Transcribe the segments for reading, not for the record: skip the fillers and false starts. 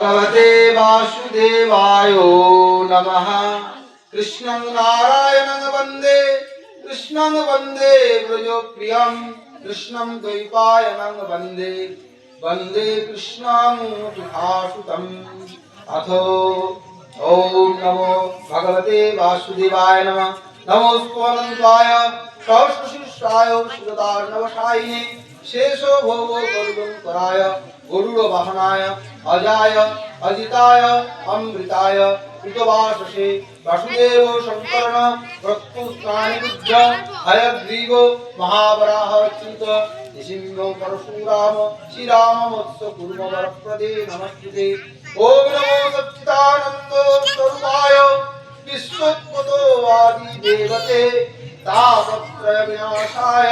भगवते वासुदेवाय नमः। कृष्णं नारायणं वन्दे कृष्णं वन्दे व्रजप्रियं कृष्णं द्वैपायनं वन्दे वन्दे कृष्णमूर्तिभासुतम्। अथ ॐ नमो भगवते वासुदेवाय नमः। नमो स्पन्दन्त्वाय सहस्रशीर्षाय सुरतार्णवशायिने शेषो भोगो कर्दङ्कराय गरुडवाहनाय अजाय अजिताय अमृताय कृतवाससे वासुदेव शङ्करण प्रत्युत्थानिबुद्ध हयग्रीवो महावराहच्युत निसिंहो परशुराम श्रीरामवत्स कुर्मवरप्रदे नमस्ते। ॐ नमो सच्चिदानन्द स्वरूपाय विश्वोत्पत्तो देवते तापत्रय विनाशाय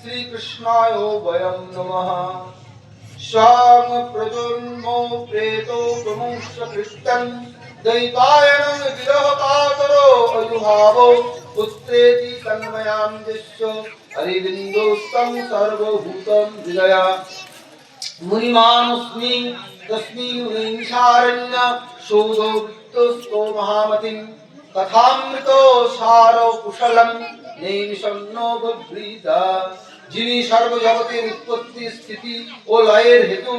श्रीकृष्णाय वयं नमः। शाम प्रजन्मो प्रेतो प्रमुष्य कृष्टं दैपायनं विरहकातरो अजुहावो पुत्रेति तन्मयां दिश्य हरिविन्दोस्तं सर्वभूतं हृदया मुनिमानस्मि तस्मिन् मुनिशारण्य शोधो वृत्तस्तो महामतिं कथामृतो सारो कुशलं नैमिषन्नो बभ्रीता। যিনি সর্বজগতের উৎপত্তি স্থিতি ও লয়ের হেতু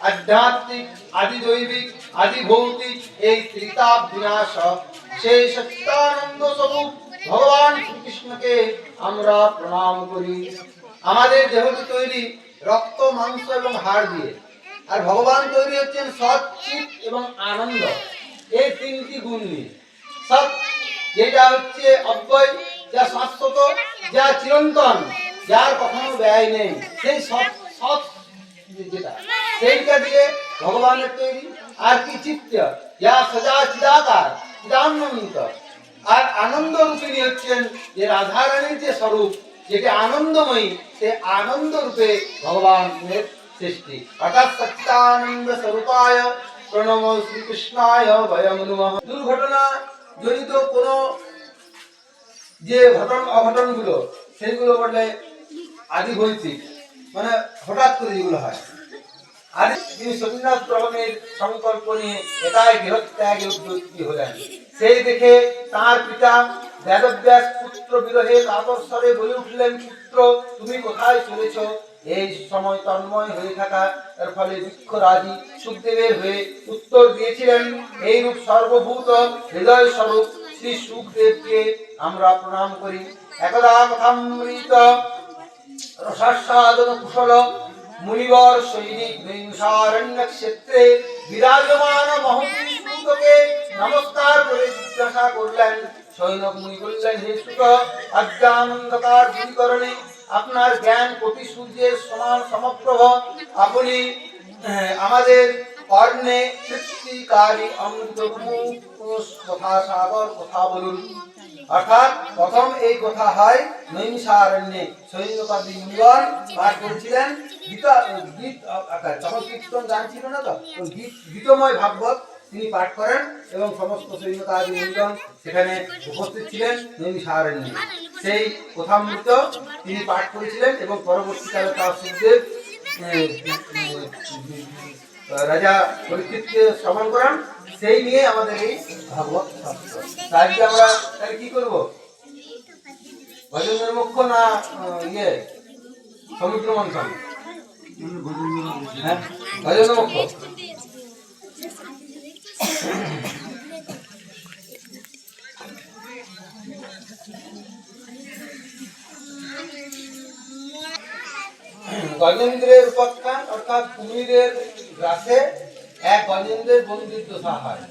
আধ্যাত্মিক আদি দৈবিক আদি ভৌতিক এই ত্রিতাপ বিনাশ সেই সচ্চিদানন্দ স্বরূপ ভগবান শ্রীকৃষ্ণকে আমরা প্রণাম করি। আমাদের দেহটি তৈরি রক্ত মাংস এবং হাড় দিয়ে, আর ভগবান তৈরি হচ্ছেন সৎ চিৎ এবং আনন্দ, এই তিনটি গুণ নিয়ে। সৎ যেটা হচ্ছে অব্যয়, যা শাশ্বত, যা চিরন্তন, যার কখনো ব্যয় নেই, সেই সৎ যেটা সেইটা দিয়ে ভগবানের তৈরি। আর কি চিত্ত, যা সদা চিদাকার চিদানন্দ। আর আনন্দ রূপিণী হচ্ছেন যে রাধারানীর যে স্বরূপ, যেটি আনন্দময়ী, সে আনন্দ রূপে ভগবানের সৃষ্টি। অর্থাৎ সচ্চিদানন্দ স্বরূপায় প্রণম শ্রীকৃষ্ণায় বয়ং নমঃ। দুর্ঘটনা জনিত কোনো যে অঘটনগুলো, সেইগুলো বললে আদি ভৌতিক, মানে হঠাৎ করে যেগুলো হয়। আর তিনি সতীনাথ গ্রহণের সংকল্প নিয়ে একাই গৃহত্যাগে উদ্যোগী হলেন। সেই দেখে তাঁর পিতা বেদব্যাস পুত্র বিরহে কাতরস্বরে বলে উঠলেন, পুত্র তুমি কোথায় চলেছ? এই সময় তন্ময় হয়ে থাকা এর ফলে বৃক্ষরাজি সুখদেবের হয়ে উত্তর দিয়েছিলেন, এইরূপ সর্বভূত হৃদয় স্বরূপ শ্রী সুখদেবকে আমরা প্রণাম করি। একদা কথামৃত রসাস্বাদন কুশল মুনিবর সৈনিক নৈমিষারণ্য ক্ষেত্রে বিরাজমান মহর্ষি সুতকে নমস্কার করে জিজ্ঞাসা করলেন। সৈনক মুনি বললেন, হে সুত, অজ্ঞান অন্ধকার দূরীকরণে আপনার জ্ঞান কোটি সূর্যের সমান সমপ্রভ। আপনি আমাদের কর্ণে সৃষ্টিকারী অমৃত কথা সাগর কথা বলুন। অর্থাৎ প্রথম এই কথা হয় নৈমিষারণ্যে। সৈন্যকাদি মুনিগণ পাঠ করেছিলেন গীত আকার, তখন কীর্তন গান ছিল না, তো গীতময় ভাগবত তিনি পাঠ করেন এবং সমস্ত সৈন্যকাদি মুনিগণ সেখানে উপস্থিত ছিলেন নৈমিষারণ্যে। সেই কথামৃত তিনি পাঠ করেছিলেন এবং পরবর্তীকালে তার সুখদেব রাজা পরীক্ষিতকে শ্রবণ করান। সেই নিয়ে আমাদের এই ভাগবত শাস্ত্র। আজকে আমরা তাহলে কি করবো? ভজনের মুখ্য না সমুদ্র মন্থন? হ্যাঁ, ভজনের মুখ্য। গজেন্দ্রের উপাখ্যান, অর্থাৎ কুমিরের গ্রাসে এক গজেন্দ্রের বন্দির দশা হয়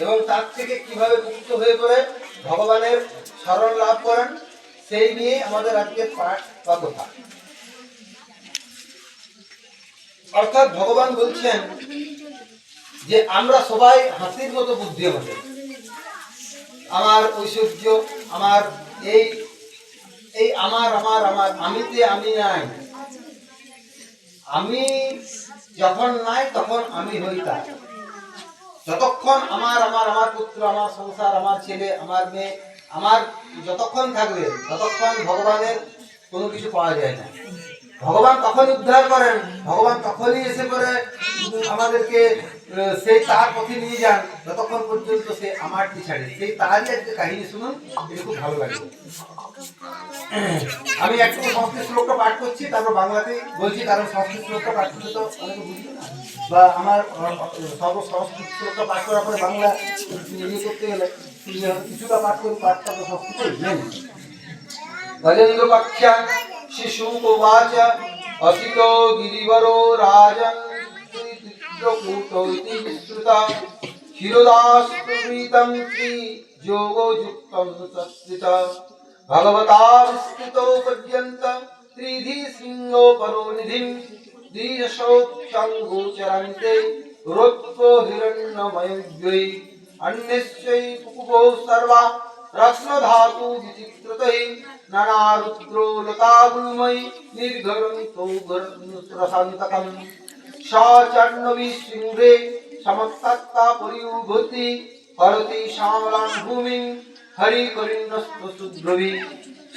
এবং তার থেকে কিভাবে মুক্ত হয়ে পড়ে ভগবানের শরণ লাভ করেন, সেই নিয়ে আমাদের আজকের পাঠ বা কথা। অর্থাৎ ভগবান বলছেন যে আমরা সবাই হাতির মতো বুদ্ধি, আমাদের আমার ঐশ্বর্য, আমার এই আমার আমার আমার আমিতে আমি নাই। আমি যখন নাই তখন আমি হই তার। যতক্ষণ আমার আমার আমার পুত্র, আমার সংসার, আমার ছেলে, আমার মেয়ে, আমার যতক্ষণ থাকবে ততক্ষণ ভগবানের কোনো কিছু পাওয়া যায় না। ভগবান তখনই উদ্ধার করেন, ভগবান তখনই এসে করে আমাদেরকে সেই তার পথে নিয়ে যান যতক্ষণ পর্যন্ত সে আমারটি ছাড়ে। সেই তারই একটা কাহিনী শুনুন, এটা খুব ভালো লাগে। আমি একটু সংস্কৃত শ্লোকটা পাঠ করছি, তারপর বাংলাতে বলছি, কারণ সংস্কৃত শ্লোকটা পাঠ করতে তো অনেকে বুঝবে না, বা আমার সংস্কৃত শ্লোকটা পাঠ করার পরে বাংলা ইয়ে করতে গেলে কিছুটা পাঠ করি, পাঠটা তো সংস্কৃত নেই। গজেন্দ্র পক্ষা শিশুকোবাচ অসিতো গিরিবরো রাজন চিত্রকূটো ইতি বিশ্রুতা ক্ষীরদাস্পৃতং শ্রী যোগযুক্তং তস্মৃতা ভগবতা বিস্তৃতো পর্যন্ত ত্রিধি সিংহ পরোনিধিম দ্বিযশোক্ষং গোচরন্তে রৌপ্য হিরণ্যময়দ্বৈ अन्यस्यै कुकुबो सर्वा रत्नधातु विचित्रतै नानारुद्रो लतागुल्मयि निर्घरन्तो रसान्तकम् सा चर्णवी सिंहे समत्तत्ता परियुभति करति श्यामलां भूमिं हरिकरिण्यस्तुद्रवि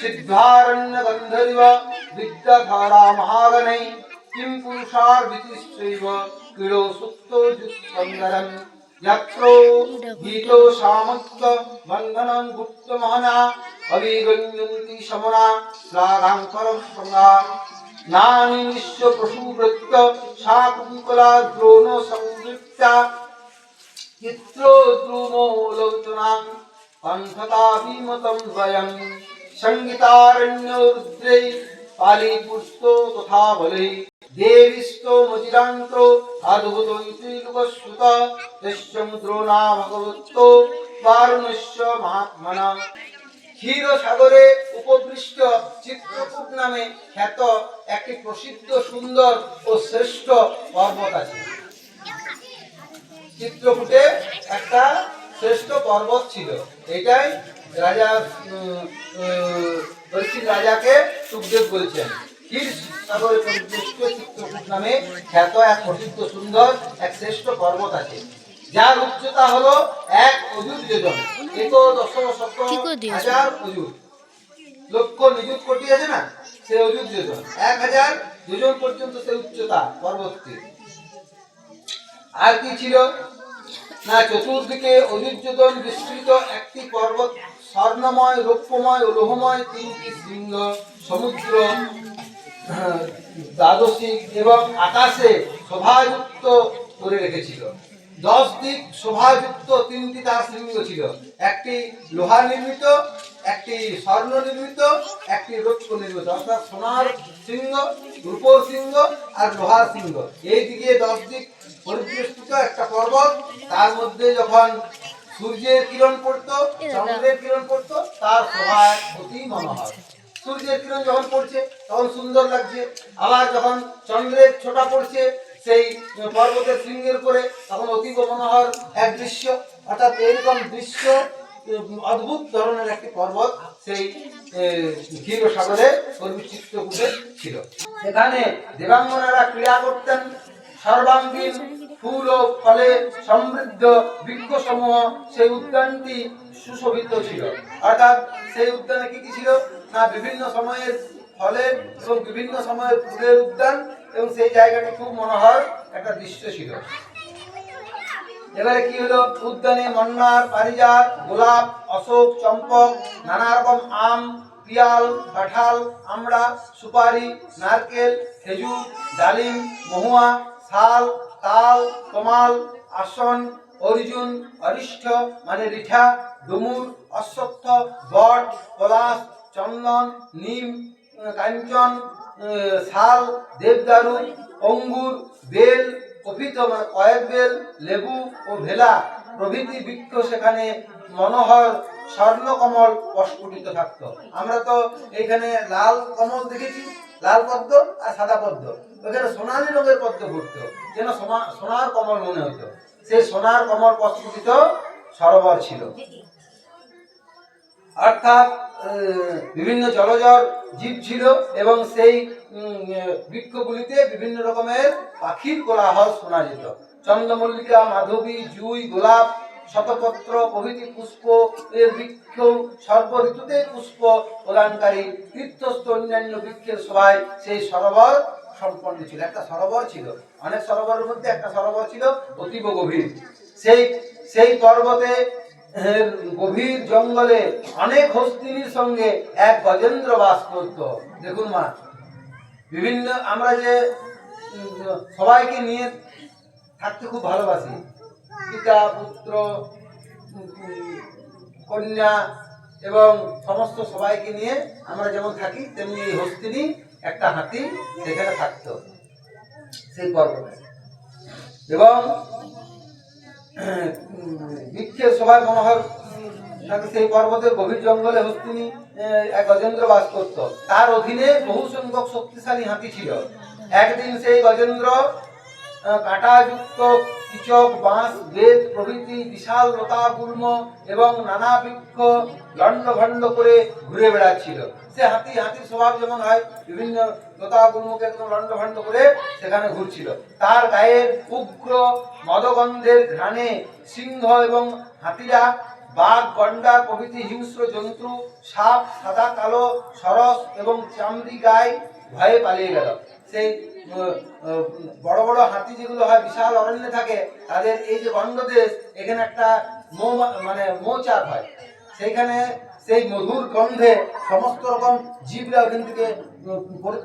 सिद्धारण्यगन्धर्व विद्याधारा महागणै किं पुरुषार्वितिश्चैव क्रीडो सुप्तो जुत्सुन्दरम् यत्रो गीतो सामत्त बन्धनं गुप्तमहना अभिगण्यन्ति समना श्लाघाङ्करसंगा नानि निश्च प्रसूवृत्त सा कुङ्कला द्रोण संयुक्ता चित्रो द्रुमोलोचनां कण्ठता विमतं द्वयं संगीतारण्यरुद्रै पालिपुष्पो तथा बलै देविस्तो मजिरान्तो अद्भुतो इति लोकश्रुत यश्चमुद्रो ना भगवतो वारुणस्य महात्मना ক্ষীর সাগরে উপবৃষ্ট চিত্রকূট নামে খ্যাত একটি প্রসিদ্ধ সুন্দর ও শ্রেষ্ঠ পর্বত আছে। চিত্রকূটে একটা শ্রেষ্ঠ পর্বত ছিল, এটাই রাজা পরীক্ষিত রাজাকে সুখদেব বলছেন। ক্ষীর সাগরে পরিবেষ্টিত চিত্রকূট নামে খ্যাত এক প্রসিদ্ধ সুন্দর এক শ্রেষ্ঠ পর্বত আছে, যার উচ্চতা হলো 1 অযুত যোজন, এত 10,000 অযুত, লক্ষ নিযুত কোটি আছে না, সে অযুত যোজন, 1000 যোজন পর্যন্ত সে উচ্চতা পর্বতটি। আর কি ছিল না, চতুর্দিকে অযুত যোজন বিস্তৃত একটি পর্বত, স্বর্ণময়, রৌপ্যময় ও লোহময় 3টি শৃঙ্গ, সমুদ্র দ্বাদশিক এবং আকাশে শোভাযুক্ত করে রেখেছিল। 10 দিক শোভাযুক্ত 3টি তার শৃঙ্গ ছিল, একটি লোহা নির্মিত, একটি স্বর্ণ নির্মিত, একটি রৌপ্য নির্মিত, অর্থাৎ সোনার শৃঙ্গ, রূপোর শৃঙ্গ আর লোহার শৃঙ্গ। এই দিকে 10 দিক পরিবেষ্টিত একটা পর্বত, তার মধ্যে যখন সূর্যের কিরণ পড়তো, চন্দ্রের কিরণ পড়তো, তার শোভা অতি মনোহর। সূর্যের কিরণ যখন পড়ছে তখন সুন্দর লাগছে, আবার যখন চন্দ্রের ছোটা পড়ছে সেই পর্বতের শৃঙ্গের উপরে তখন অতীব মনোহর এক দৃশ্য। অর্থাৎ এরকম দৃশ্য অদ্ভুত ধরনের একটি পর্বত সেই ক্ষীরসাগরে চিত্রকূটে ছিল। সেখানে দেবাঙ্গনারা ক্রীড়া করতেন, সর্বাঙ্গীন ফুল ও ফলে সমৃদ্ধ বৃক্ষসমূহ সেই উদ্যানটি সুশোভিত ছিল। অর্থাৎ সেই উদ্যানে কি কি ছিল না, বিভিন্ন সময়ের ফলের এবং বিভিন্ন সময়ের ফুলের উদ্যান, এবং সেই জায়গাটি খুব মনোহর একটা দৃশ্য ছিল। এবারে কি হলো, উদ্যানে মন্নার, পারিজাত, গোলাপ, অশোক, চম্পক, নানা রকম আম, পিয়াল, কাঁঠাল, আমড়া, সুপারি, নারকেল, খেজুর, ডালিম, মহুয়া, শাল, তাল, তমাল, আসন, অর্জুন, অরিষ্ঠ মানে রিঠা, ডুমুর, অশ্বত্থ, বট, পলাশ, চন্দন, নিম, কাঞ্চন, শাল, দেবদারু, অঙ্গুর, বেল, কপিত মানে কয়েক বেল, লেবু ও ভেলা প্রভৃতি বৃক্ষ সেখানে মনোহর স্বর্ণকমল প্রস্ফুটিত থাকতো। আমরা তো এইখানে লাল কমল দেখেছি, লাল পদ্ম আর সাদা পদ্ম, ওখানে সোনালী রঙের পদ্ম ঘুরতো, যেন সোনার কমল মনে হতো। সেই সোনার কমল প্রস্ফুটিত সরোবর ছিল। অর্থাৎ বিভিন্ন জলচর জীব ছিল, এবং সেই বৃক্ষগুলিতে বিভিন্ন রকমের পাখির কোলাহল শোনা যেত। চন্দ্রমল্লিকা, মাধবী, জুই, গোলাপ, শতপত্র প্রভৃতি পুষ্প এর বৃক্ষ সর্ব ঋতুতে পুষ্প প্রদানকারী তীর্থস্থ অন্যান্য বৃক্ষের সবাই সেই সরোবর সম্পন্ন ছিল। একটা সরোবর ছিল, অনেক সরোবরের মধ্যে একটা সরোবর ছিল অতীব গভীর। সেই সেই পর্বতে গভীর জঙ্গলে অনেক হস্তিনীর সঙ্গে এক গজেন্দ্র বাস করত। দেখুন মা, বিভিন্ন আমরা যে সবাইকে নিয়ে থাকতে খুব ভালোবাসি, পিতা পুত্র কন্যা এবং সমস্ত সবাইকে নিয়ে আমরা যেমন থাকি, তেমনি এই হস্তিনী একটা হাতি সেখানে থাকতো সেই পর্বতে। এবং বৃক্ষের সবাই মনোহর সেই পর্বতের গভীর জঙ্গলে হস্তিনী এক গজেন্দ্র বাস করত। তার অধীনে বহু সংখ্যক শক্তিশালী হাতি ছিল। একদিন সেই গজেন্দ্র কাঁটাযুক্ত কিচক, বাঁশ, বেত প্রভৃতি বিশাল লতা গুল্ম এবং নানা বৃক্ষ লন্ড ভন্ড করে ঘুরে বেড়াচ্ছিল। সে হাতির স্বভাব যেমন হয়, বিভিন্ন লতা গুল্মকে একদম লন্ড ভন্ড করে সেখানে ঘুরছিল। তার গায়ের উগ্র মদগন্ধের ঘ্রাণে সিংহ এবং হাতিরা, বাঘ, গন্ডার প্রভৃতি হিংস্র জন্তু, সাপ, সাদা কালো সরস এবং চামড়ি গায়ে ভয়ে পালিয়ে গেল। সেই বড় বড় হাতি যেগুলো হয় বিশাল অরণ্যে থাকে, তাদের এই যে গন্ডদেশ, এখানে একটা মৌচাক হয়, সেইখানে সেই মধুর গন্ধে সমস্ত রকম জীবরা ওখান থেকে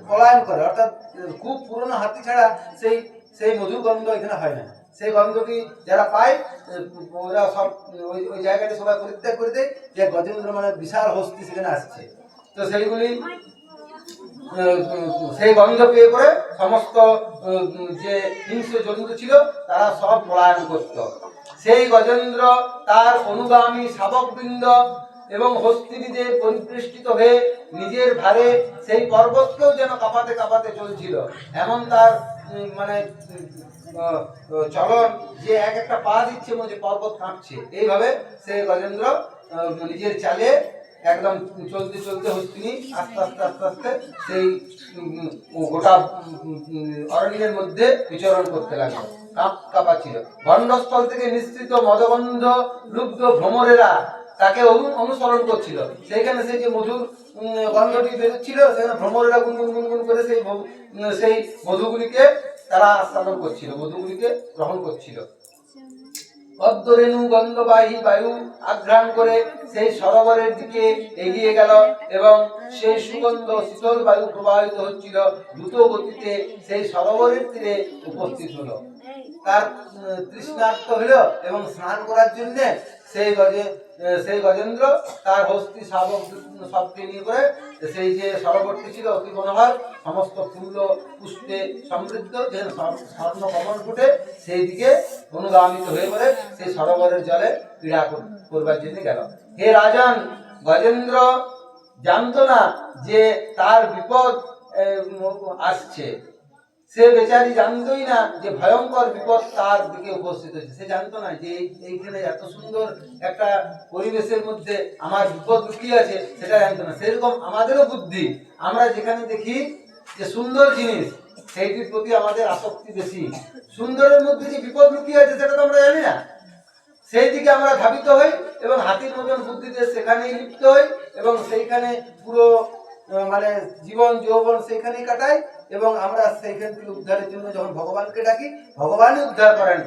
পলায়ন করে। অর্থাৎ খুব পুরনো হাতি ছাড়া সেই সেই মধুর গন্ধ এখানে হয় না। সেই গন্ধটি যারা পায় ওরা সব ওই জায়গাটা সবাই পরিত্যাগ করে দেয়, যে গজেন্দ্র মানে বিশাল হস্তি সেখানে আসছে। তো সেইগুলি সেই গন্ধ পেয়ে করে সমস্ত যে হিংস্র জন্তু ছিল তারা সব পলায়ন করত। সেই গজেন্দ্র তার অনুগামী শাবকবৃন্দ এবং হস্তিনীদের পরিবেষ্টিত হয়ে নিজের ভারে সেই পর্বতকেও যেন কাঁপাতে কাঁপাতে চলছিল। এমন তার চলন যে এক একটা পা দিচ্ছে মনে হচ্ছে পর্বত কাঁপছে। এইভাবে সেই গজেন্দ্র নিজের চালে একদম চলতে চলতে হস্তিনী আস্তে আস্তে আস্তে আস্তে সেই গোটা অরণ্যের মধ্যে বিচরণ করতে লাগলো। কাঁপাচ্ছিল। গণ্ডস্থল থেকে নিঃসৃত মদগন্ধ লুব্ধ ভ্রমরেরা তাকে অনুসরণ করছিল। সেইখানে সেই যে মধুর গন্ধটি বেরোচ্ছিল, সেখানে ভ্রমরেরা গুনগুন গুনগুন করে সেই মধুগুলিকে তারা আস্বাদন করছিল, মধুগুলিকে গ্রহণ করছিল। পদ্মরেণু গন্ধবাহী বায়ু আঘ্রাণ করে সেই সরোবরের দিকে এগিয়ে গেল এবং সেই সুগন্ধ শীতল বায়ু প্রবাহিত হচ্ছিল দ্রুত গতিতে সেই সরোবরের তীরে উপস্থিত হলো। তার তৃষ্ণার্ত হলো এবং স্নান করার জন্য সেই গজেন্দ্র তার হস্তি শাবক সবকে নিয়ে করে সেই যে সরোবরটি ছিল অতি মনোহর, সমস্ত ফুল পুষ্পে সমৃদ্ধ, যে স্বর্ণ কমল ফুটে, সেই দিকে অনুগামিত হয়ে পড়ে সেই সরোবরের জলে ক্রীড়া করবার জন্য গেল। হে রাজন, গজেন্দ্র জানতো না যে তার বিপদ আসছে। সে বেচারি জানতোই না যে ভয়ঙ্কর বিপদ তার দিকে উপস্থিত হয়েছে। সে জানতো না যে এইখানে এত সুন্দর একটা পরিবেশের মধ্যে আমার বিপদ লুকিয়ে আছে, সেটা জানতো না। সেরকম আমাদেরও বুদ্ধি, আমরা যেখানে দেখি যে সুন্দর জিনিস, সেইটির প্রতি আমাদের আসক্তি বেশি। সুন্দরের মধ্যে যে বিপদ লুকিয়ে আছে সেটা তো আমরা জানি না, সেই দিকে আমরা ধাবিত হই এবং হাতির মতন বুদ্ধিতে সেখানেই লিপ্ত হই এবং সেইখানে পুরো জীবন যৌবন সেইখানেই কাটাই এবং আমরা সেইখান থেকে উদ্ধারের জন্য যখন ভগবানকে ডাকি, ভগবানই উদ্ধার করেন,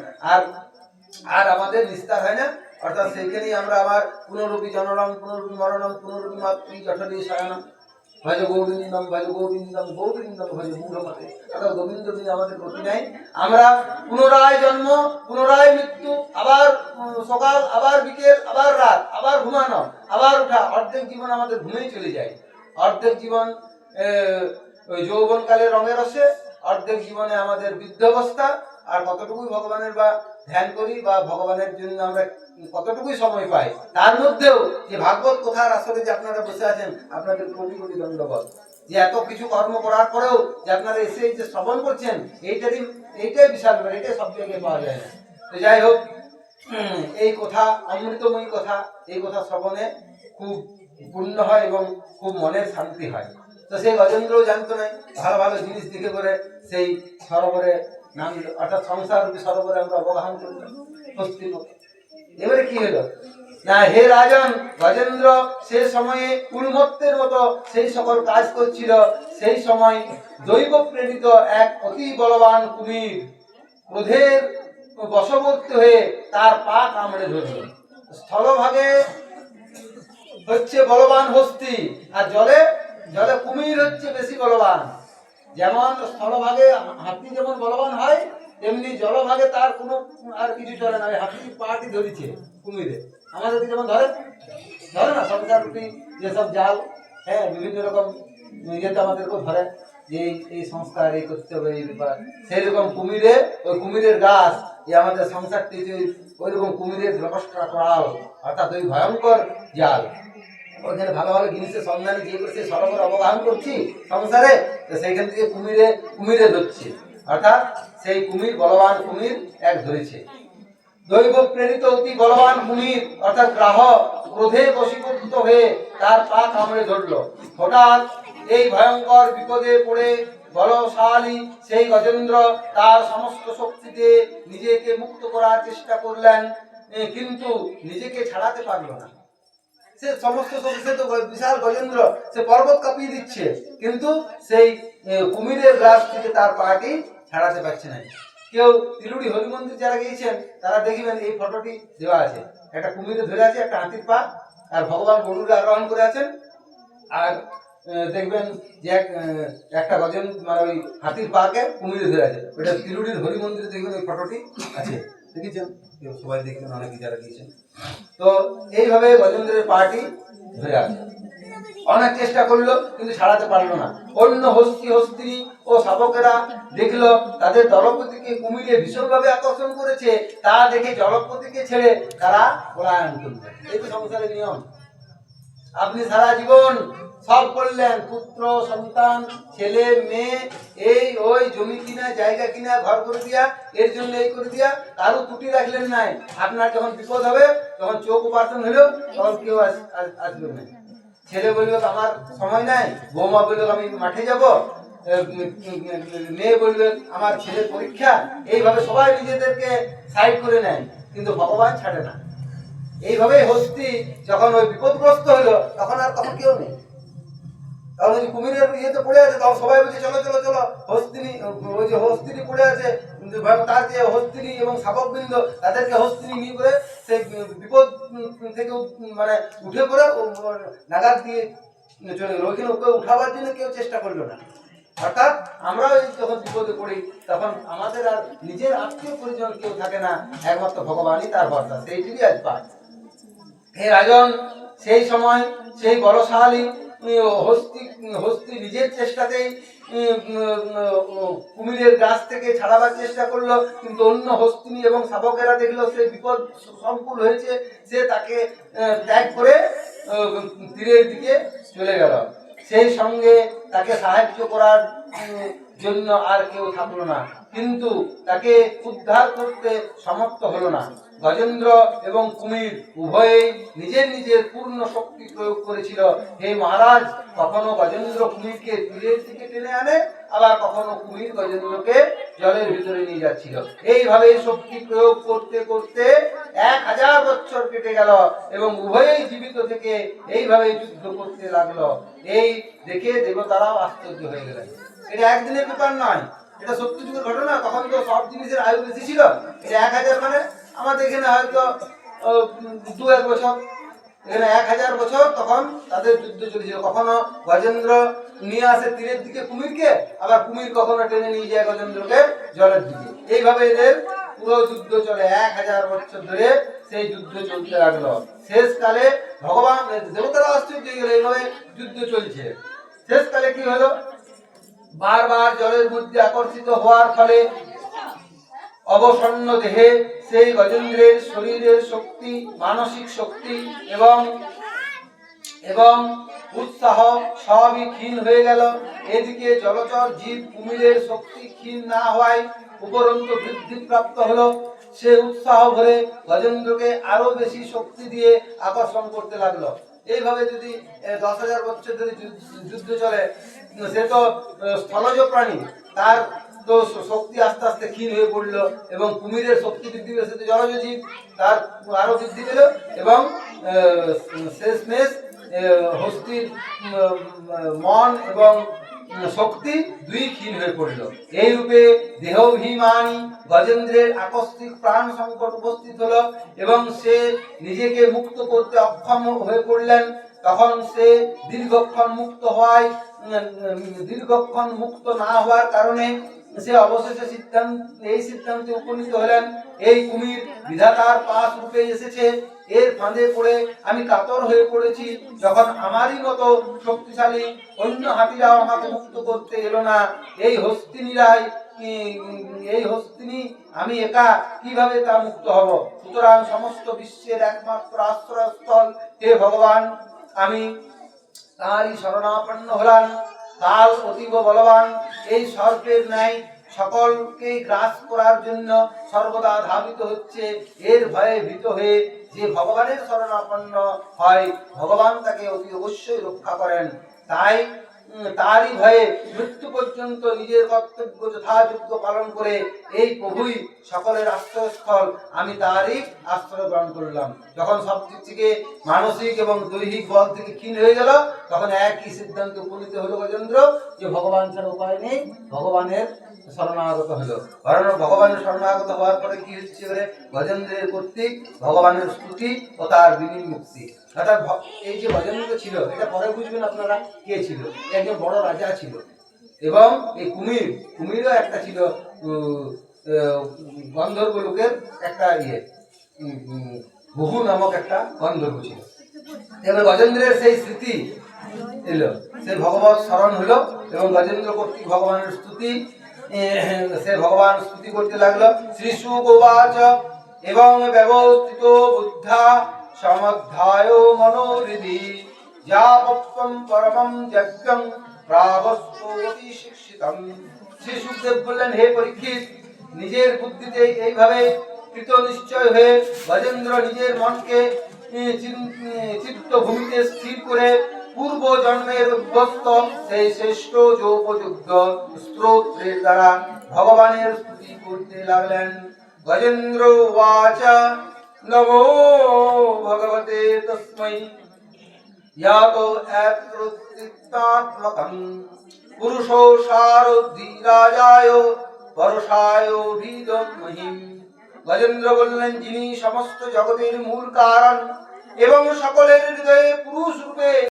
আর আমাদের নিস্তার হয় না। অর্থাৎ সেইখানেই আমরা আবার পুনরূপী জননম, পুনরূপী মরণম, পুনরূপী মাতৃ জঠরে শয়নম, ভজ গোবিন্দম ভজ গোবিন্দম গোবিন্দম ভজ মূঢ়মতে। অর্থাৎ গোবিন্দ বিনে আমাদের গতি নাই। আমরা পুনরায় জন্ম, পুনরায় মৃত্যু, আবার সকাল, আবার বিকেল, আবার রাত, আবার ঘুমানো, আবার উঠা। অর্ধেক জীবন আমাদের ঘুমেই চলে যায়। অর্ধেক জীবন যৌবনকালে রঙে রসে, অর্ধেক জীবনে আমাদের বৃদ্ধাবস্থা। আর কতটুকুই ভগবানের বা ধ্যান করি বা ভগবানের জন্য আমরা কতটুকুই সময় পাই। তার মধ্যেও যে ভাগবত কথার আসলে যে আপনারা বসে আছেন, আপনাদের কোটি কোটি দণ্ডবত। যে এত কিছু কর্ম করার পরেও যে আপনারা এসে এই যে শ্রবণ করছেন, এইটাই বিশাল ব্যাপার, এইটাই সব জায়গায় পাওয়া যায় না। তো যাই হোক, এই কথা অমৃতময়ী কথা, এই কথা শ্রবণে খুব পূর্ণ হয় এবং খুব মনের শান্তি হয়। তো সেই গজেন্দ্রও জানতো না, ভালো ভালো জিনিস দেখে করে সেই সরোবরে নাম, অর্থাৎ সংসার রূপী সরোবরে আমরা অবগাহন করলাম। এবারে কি হলো না, হে রাজন, গজেন্দ্র সে সময়ে উন্মত্তের মতো সেই সকল কাজ করছিল। সেই সময় দৈব প্রেরিত এক অতি বলবান কুমির ক্রোধের বশবর্তী হয়ে তার পা কামড়ে ধরল। স্থলভাগে হচ্ছে বলবান হস্তি, আর জলে জলে কুমির হচ্ছে বেশি বলবান। যেমন স্থলভাগে হাতি যেমন বলবান হয়, তেমনি জলভাগে তার কোনো আর কিছু চলে না। হাতি পাটি ধরেছে কুমিরে, আমাদেরকে যেমন ধরে ধরে না সংসার রুটি যেসব জাল, হ্যাঁ বিভিন্ন রকম ইয়েতে আমাদেরকেও ধরে যে এই সংস্কার এই করতে হবে এই ব্যাপার, সেই রকম কুমিরে ওই কুমিরের গাছ এই আমাদের সংসারটি ওই রকম কুমিরের ব্যবস্থা করাল, অর্থাৎ ওই ভয়ঙ্কর জাল। ওখানে ভালো ভালো জিনিসের সন্ধানে গিয়ে করছে সরবরাহ অবগাহন করছি সংসারে, তো সেইখান থেকে কুমিরে ধরছে, অর্থাৎ সেই কুমির বলবান কুমির এক ধরেছে। দৈব প্রেরিত অতি বলবান কুমির অর্থাৎ গ্রাহ ক্রোধে বশীভূত হয়ে তার পা কামড়ে ধরল। হঠাৎ এই ভয়ঙ্কর বিপদে পড়ে বলশালী সেই গজেন্দ্র তার সমস্ত শক্তিতে নিজেকে মুক্ত করার চেষ্টা করলেন, কিন্তু নিজেকে ছাড়াতে পারল না। সে সমস্ত শক্তি, সে তো বিশাল গজেন্দ্র, সে পর্বত কাঁপিয়ে দিচ্ছে, কিন্তু সেই কুমিরের গ্রাস থেকে তার পাটি ছাড়াতে পারছে না। কেউ তিলুড়ি হরি মন্দির যারা গিয়েছেন তারা দেখবেন এই ফটোটি দেওয়া আছে, একটা কুমিরে ধরে আছে একটা হাতির পা, আর ভগবান গরুরে আরোহণ করে আছেন, আর দেখবেন যে একটা গজেন্দ্র মানে ওই হাতির পাকে কুমিরে ধরে আছে। ওটা তিলুড়ির হরি মন্দিরে দেখবেন ওই ফটোটি আছে, দেখেছেন সবাই দেখবেন অনেকে যারা গিয়েছেন। তো এইভাবে গজেন্দ্রের পাটি ধরে আছে, অনেক চেষ্টা করলো কিন্তু ছাড়াতে পারলো না। অন্য হস্তিনী ও শাবকেরা দেখলো তাদের দলপতিকে কুমিরে ভীষণভাবে আকর্ষণ করেছে, তা দেখে জলপতিকে ছেড়ে তারা পলায়ন করলো। এই তো সংসারের নিয়ম। আপনি সারা জীবন সব করলেন, পুত্র সন্তান ছেলে মেয়ে এই ওই জমি কিনা জায়গা কিনা ঘর করে দিয়া, এর জন্য এই করে দিয়া, কারো ত্রুটি রাখলেন নাই। আপনার যখন বিপদ হবে তখন চোখ অপারেশন হলেও তখন কেউ আসবে না। ছেলে বলবে আমার সময় নাই, বৌমা বলবে আমি মাঠে যাব, মেয়ে বলবে আমার ছেলের পরীক্ষা, এইভাবে সবাই নিজেদেরকে সাইড করে নেয়, কিন্তু ভগবান ছাড়ে না। এইভাবে হস্তি যখন ওই বিপদগ্রস্ত হলো তখন কেউ নেই, তখন ওই কুমিরের ইয়েতে পড়ে আছে, তখন সবাই বলছে চলো চলো চলো, হস্তিনী ওই যে হস্তিনী পড়ে আছে, তার যে হস্তিনী এবং শাবকবৃন্দ তাদেরকে হস্তিনী নিয়ে করে সেই বিপদ থেকে মানে উঠে পড়ে নাগাদ দিয়ে চলে গেল। ওইখানে ওকে উঠাবার জন্য কেউ চেষ্টা করলো না। অর্থাৎ আমরা যখন বিপদে পড়ি তখন আমাদের আর নিজের আত্মীয় পরিজন কেউ থাকে না, একমাত্র ভগবানই তার ভরসা, সেইটুকুই আজ পায়। হে রাজন, সেই সময় সেই বলশালী হস্তি নিজের চেষ্টাতেই কুমিরের গাছ থেকে ছাড়াবার চেষ্টা করলো, কিন্তু অন্য হস্তিনী এবং শাবকেরা দেখলো সে বিপদ সংকুল হয়েছে, সে তাকে ত্যাগ করে তীরের দিকে চলে গেল। সেই সঙ্গে তাকে সাহায্য করার জন্য আর কেউ থাকলো না, কিন্তু তাকে উদ্ধার করতে সমর্থ হলো না। গজেন্দ্র এবং কুমির উভয়েই নিজের নিজের পূর্ণ শক্তি প্রয়োগ করেছিল। হে মহারাজ, কখনো গজেন্দ্র কুমিরকে তীরের দিকে টেনে আনে, আবার কখনো কুমির গজেন্দ্রকে জলের ভিতরে নিয়ে যাচ্ছিল। এইভাবে শক্তি প্রয়োগ করতে করতে 1000 বছর কেটে গেল এবং উভয়েই জীবিত থেকে এইভাবে যুদ্ধ করতে লাগলো। এই দেখে দেবতারাও আশ্চর্য হয়ে গেলেন। এটা একদিনের ব্যাপার নয়, এটা সত্যি যুগের ঘটনা। তখন তো সব জিনিসের আয়ু বেশি ছিল। এটা 1000 মানে আমাদের এখানে হয়তো 2-1 বছর, এখানে 1000 বছর তখন তাদের যুদ্ধ চলেছিল। কখনো গজেন্দ্র নিয়ে আসে তীরের দিকে কুমিরকে, আবার কুমির কখনো টেনে নিয়ে যায় গজেন্দ্রকে জলের দিকে। এইভাবে এদের পুরো যুদ্ধ চলে 1000 বছর ধরে, সেই যুদ্ধ চলতে লাগলো। শেষকালে ভগবান দেবতারা আশ্চর্য হয়ে গেল, এইভাবে যুদ্ধ চলছে। শেষকালে কি হলো, বারবার জলের মধ্যে আকর্ষিত হওয়ার ফলে অবসন্ন দেহে সেই গজেন্দ্রের শরীরের শক্তি, মানসিক শক্তি এবং উৎসাহ সবই ক্ষীণ হয়ে গেল। এদিকে জলচর জীব কুমিরের শক্তি ক্ষীণ না হওয়ায় উপরন্তু বৃদ্ধিপ্রাপ্ত হলো। সে উৎসাহ ভরে গজেন্দ্রকে আরো বেশি শক্তি দিয়ে আকর্ষণ করতে লাগলো। এইভাবে যদি 10,000 বছর ধরে যুদ্ধ চলে, সে তো স্থলজ প্রাণী, তার তো শক্তি আস্তে আস্তে ক্ষীণ হয়ে পড়লো এবং কুমিরের শক্তি বৃদ্ধি পেয়েছে, জলজ জীব তার আরো বৃদ্ধি পেল এবং শেষমেশ হস্তির মন এবং শক্তি দুই ক্ষীণ হয়ে পড়ল। এই রূপে দেহভিমানী গজেন্দ্রের আকস্মিক প্রাণ সংকট উপস্থিত হলো এবং সে নিজেকে মুক্ত করতে অক্ষম হয়ে পড়লেন। তখন সে দীর্ঘক্ষণ মুক্ত না হওয়ার কারণে সে অবশেষে সিদ্ধান্তে উপনীত হলেন, এই কুমির বিধাতার পাশ রূপে এসেছে, এর ফাঁদে পড়ে আমি কাতর হয়ে পড়েছি। যখন আমারই মতো শক্তিশালী অন্য হাতিরাও আমাকে মুক্ত করতে এলো না, এই হস্তিনী আমি একা কিভাবে তা মুক্ত হব? সুতরাং সমস্ত বিশ্বের একমাত্র আশ্রয়স্থল হে ভগবান, আমি তাঁরই শরণাপন্ন হলাম। কাল অতীব বলবান, এই সর্পের ন্যায় সকলকে গ্রাস করার জন্য সর্বদা ধাবিত হচ্ছে। এর ভয়ে ভীত হয়ে যে ভগবানের শরণাপন্ন হয়, ভগবান তাকে অতি অবশ্যই রক্ষা করেন। তাই তারই ভয়ে মৃত্যু পর্যন্ত নিজের কর্তব্য যথাযোগ্য পালন করে এই প্রভুই সকলের আশ্রয়স্থল, আমি তারই আশ্রয় গ্রহণ করলাম। যখন সব দিক থেকে মানসিক এবং দৈহিক বল থেকে ক্ষীণ হয়ে গেল, তখন একই সিদ্ধান্ত উপনীত হলো গজেন্দ্র যে ভগবান ছাড়া উপায় নেই, ভগবানের শরণাগত হলো। ভগবানের শরণাগত হওয়ার পরে কি হচ্ছে, গজেন্দ্রের কর্তৃক ভগবানের স্তুতি ও তার বিলীন মুক্তি। অর্থাৎ এই যে গজেন্দ্র ছিল, এটা পরে বুঝবেন আপনারা কে ছিল। একজন বড় রাজা ছিল এবং এই কুমিরও একটা ছিল গন্ধর্ব লোকের একটা বহু নামক একটা গন্ধর্ব ছিল। এবার গজেন্দ্রের সেই স্মৃতি এলো, সে ভগবত স্মরণ হলো এবং গজেন্দ্র কর্তৃক ভগবানের স্তুতি, সে ভগবান স্তুতি করতে লাগলো। শ্রী সুগোবাচ এবং ব্যবস্থিত বুদ্ধা সমধ্যায় মনোহৃদি যাপত্বম পরমম যজ্ঞং প্রাবস্তুতি শিক্ষিতম। শ্রী সুখদেব বললেন, হে পরীক্ষিত, নিজের বুদ্ধিতে এইভাবে কৃত নিশ্চয় হয়ে গজেন্দ্র নিজের মনকে চিত্তভূমিতে স্থির করে পূর্ব জন্মের উদ্বস্ত সেই শ্রেষ্ঠ যোগযুক্ত স্তোত্রের দ্বারা ভগবানের স্তুতি করতে লাগলেন। গজেন্দ্র উবাচ নমো ভগবতে তস্मै यातो एतृत्तात्मकं पुरुषो सारधीराजाय পরশায় ভিদমহিম। গজেন্দ্র বললেন, যিনি সমস্ত জগতের মূল কারণ এবং সকলের হৃদয়ে পুরুষ রূপে